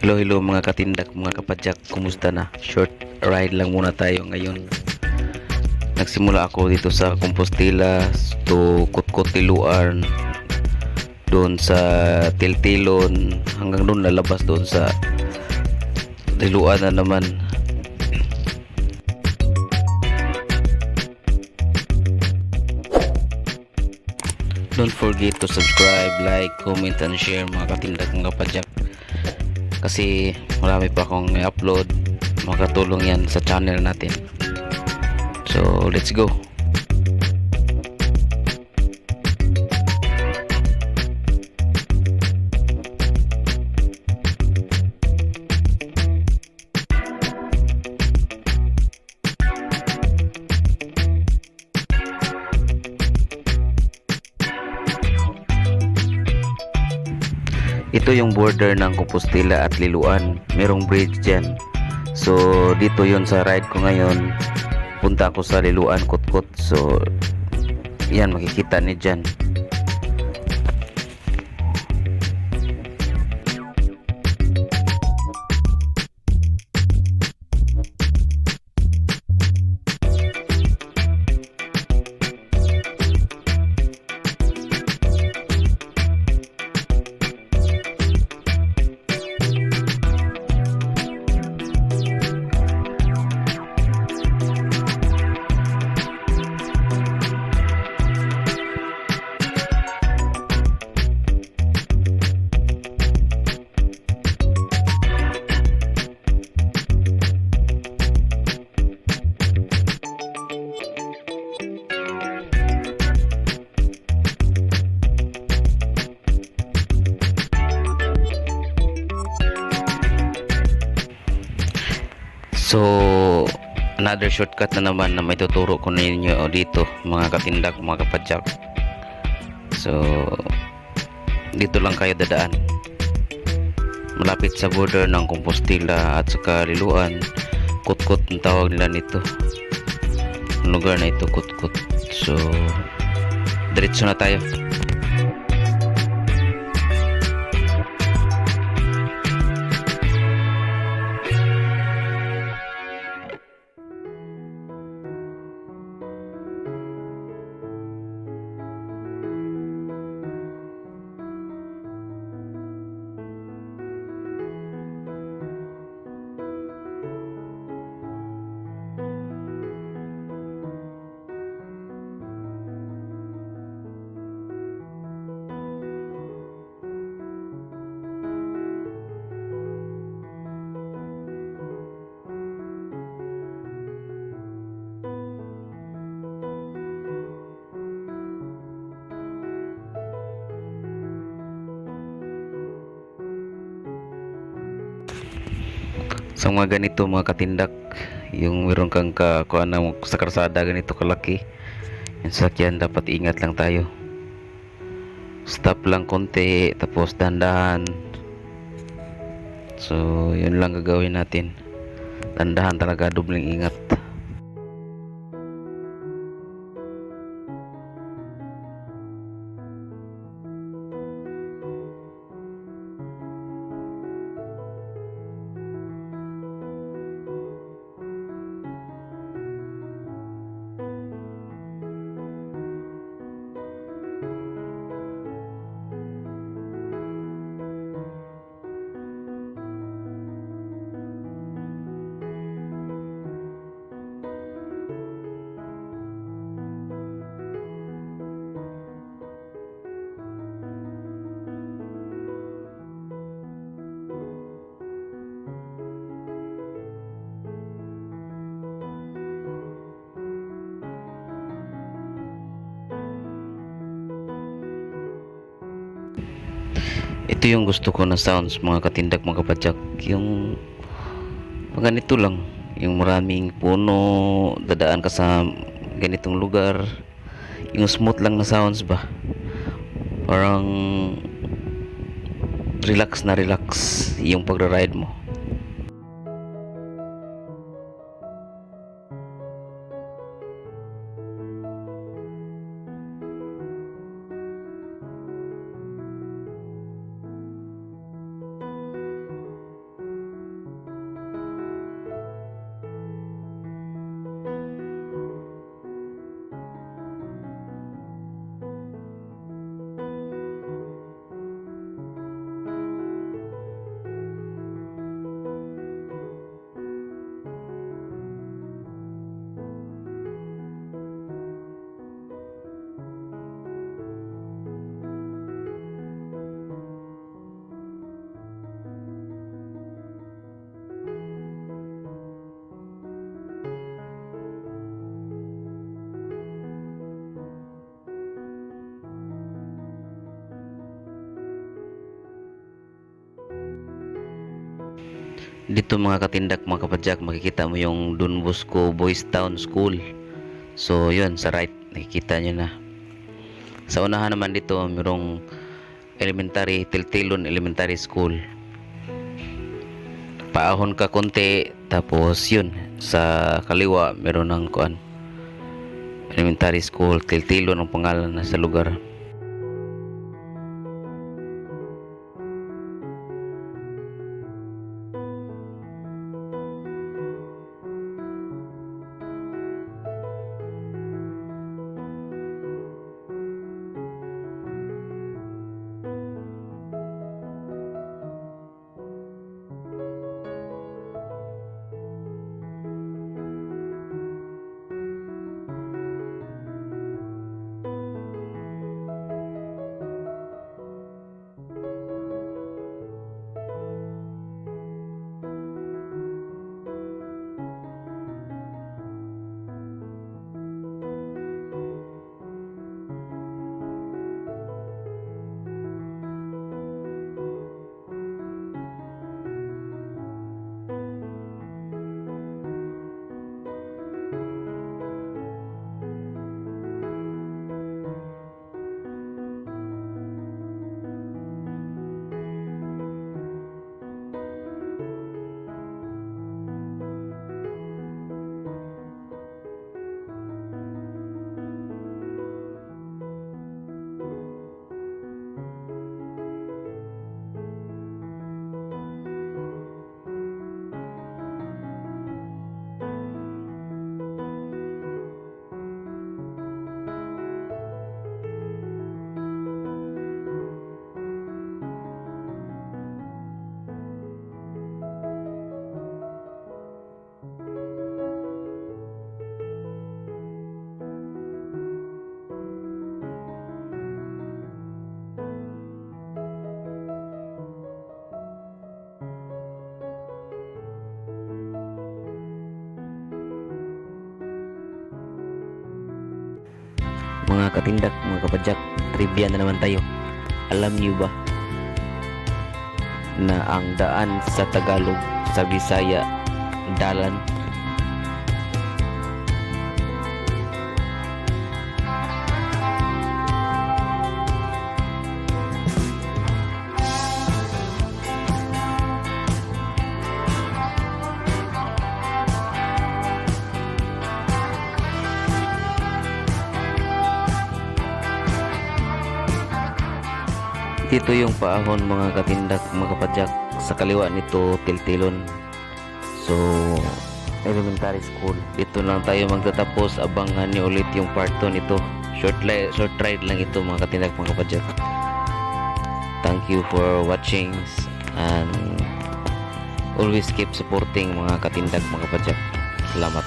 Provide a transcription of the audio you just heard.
Hello, hello mga katindak, mga kapadyak, kumusta na? Short ride lang muna tayo ngayon. Nagsimula ako dito sa Compostela to Cotcot Lilo.An, doon sa teltilon, hanggang doon lalabas doon sa Lilo.An na naman. Don't forget to subscribe, like, comment, and share mga katindak, mga kapadyak. Kasi marami pa akong i-upload, makatulong yan sa channel natin. So let's go. Ito yung border ng Compostela at Lilo.An. Merong bridge dyan. So dito yon sa ride ko ngayon. Punta ako sa Lilo.An Cotcot. So yan, makikita ni dyan. So another shortcut na naman na may tuturo ko ninyo dito mga katindak, mga kapadyak. So dito lang kayo dadaan, malapit sa border ng Compostela at saka Lilo.An. Cotcot ang tawag nila nito, lugar na ito, Cotcot. So diretso na tayo. Sa mga ganito mga katindak, yung meron kang kuan sa karsada ganito kalaki, yung sakyan, dapat ingat lang tayo. Stop lang konti, tapos dandahan. So yun lang gagawin natin, dandahan talaga, dubling ingat. Ito yung gusto ko na sounds mga katindak, mga kapadyak, yung ganito lang, yung maraming puno, dadaan ka sa ganitong lugar, yung smooth lang na sounds ba, parang relax na relax yung pagra-ride mo. dito mga katindak mga kapadyak, makikita mo yung Don Bosco Boys Town School. So yun sa right, nakikita nyo na. Sa unahan naman dito mayroong elementary, Teltilon Elementary School. Paahon ka konti, tapos yun sa kaliwa meron ng kuan elementary school. Teltilon ang pangalan na sa lugar. Mga katindak, mga kapadyak, trivia na naman tayo. Alam niyo ba na ang daan sa Tagalog, sa Bisaya, dalan? Dito yung paahon mga katindak, mga kapadyak. Sa kaliwa nito teltilon. So elementary school. Dito lang tayo magtatapos. Abangan niyo ulit yung part 2 nito. Short ride lang ito mga katindak, mga kapadyak. Thank you for watching and always keep supporting mga katindak, mga kapadyak. Salamat.